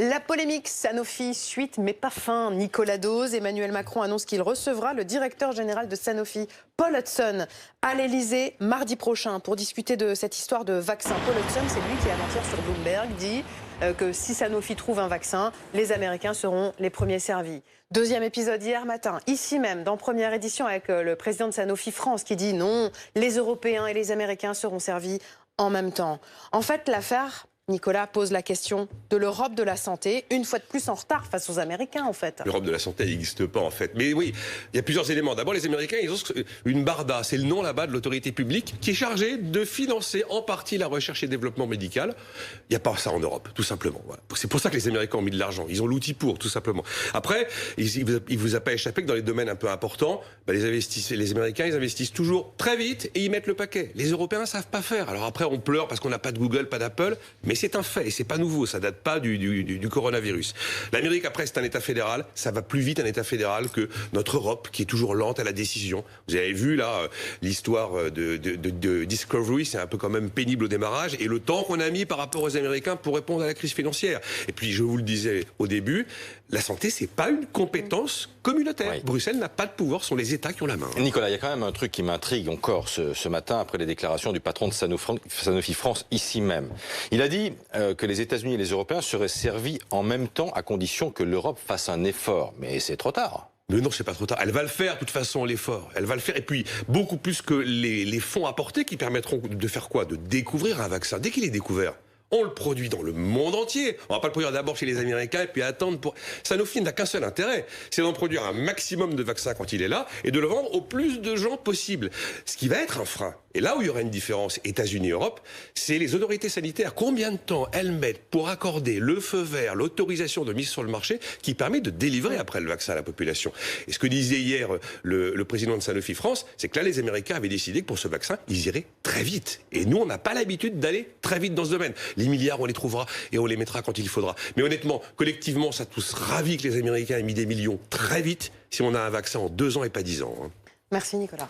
La polémique Sanofi suite mais pas fin. Nicolas Dose, Emmanuel Macron annonce qu'il recevra le directeur général de Sanofi, Paul Hudson, à l'Elysée mardi prochain pour discuter de cette histoire de vaccin. Paul Hudson, c'est lui qui avant-hier sur Bloomberg dit que si Sanofi trouve un vaccin, les Américains seront les premiers servis. Deuxième épisode hier matin, ici même, dans Première Édition, avec le président de Sanofi France qui dit non, les Européens et les Américains seront servis en même temps. En fait, l'affaire, Nicolas, pose la question de l'Europe de la santé, une fois de plus en retard face aux Américains, en fait. L'Europe de la santé n'existe pas, en fait. Mais oui, il y a plusieurs éléments. D'abord, les Américains, ils ont une BARDA, c'est le nom là-bas de l'autorité publique, qui est chargée de financer en partie la recherche et développement médical. Il n'y a pas ça en Europe, tout simplement. Voilà. C'est pour ça que les Américains ont mis de l'argent. Ils ont l'outil pour, tout simplement. Après, il ne vous a pas échappé que dans les domaines un peu importants, les Américains, ils investissent toujours très vite et ils mettent le paquet. Les Européens ne savent pas faire. Alors après, on pleure parce qu'on n'a pas de Google, pas d'Apple, mais c'est un fait et c'est pas nouveau, ça date pas du coronavirus. L'Amérique, après, c'est un État fédéral, ça va plus vite un État fédéral que notre Europe, qui est toujours lente à la décision. Vous avez vu, là, l'histoire de Discovery, c'est un peu quand même pénible au démarrage, et le temps qu'on a mis par rapport aux Américains pour répondre à la crise financière. Et puis, je vous le disais au début, la santé, c'est pas une compétence communautaire. Oui. Bruxelles n'a pas de pouvoir, ce sont les États qui ont la main. Nicolas, il y a quand même un truc qui m'intrigue encore ce matin, après les déclarations du patron de Sanofi France, ici même. Il a dit que les États-Unis et les Européens seraient servis en même temps à condition que l'Europe fasse un effort. Mais c'est trop tard. Mais non, c'est pas trop tard. Elle va le faire, de toute façon, l'effort. Elle va le faire. Et puis, beaucoup plus que les fonds apportés qui permettront de faire quoi? De découvrir un vaccin. Dès qu'il est découvert, on le produit dans le monde entier. On va pas le produire d'abord chez les Américains et puis attendre pour... Sanofi n'a qu'un seul intérêt, c'est d'en produire un maximum de vaccins quand il est là et de le vendre au plus de gens possible. Ce qui va être un frein, et là où il y aura une différence États-Unis-Europe, c'est les autorités sanitaires. Combien de temps elles mettent pour accorder le feu vert, l'autorisation de mise sur le marché qui permet de délivrer après le vaccin à la population? Et ce que disait hier le président de Sanofi France, c'est que là les Américains avaient décidé que pour ce vaccin, ils iraient très vite. Et nous, on n'a pas l'habitude d'aller très vite dans ce domaine. Les milliards, on les trouvera et on les mettra quand il faudra. Mais honnêtement, collectivement, ça tous ravis que les Américains aient mis des millions très vite si on a un vaccin en 2 ans et pas 10 ans. Merci Nicolas.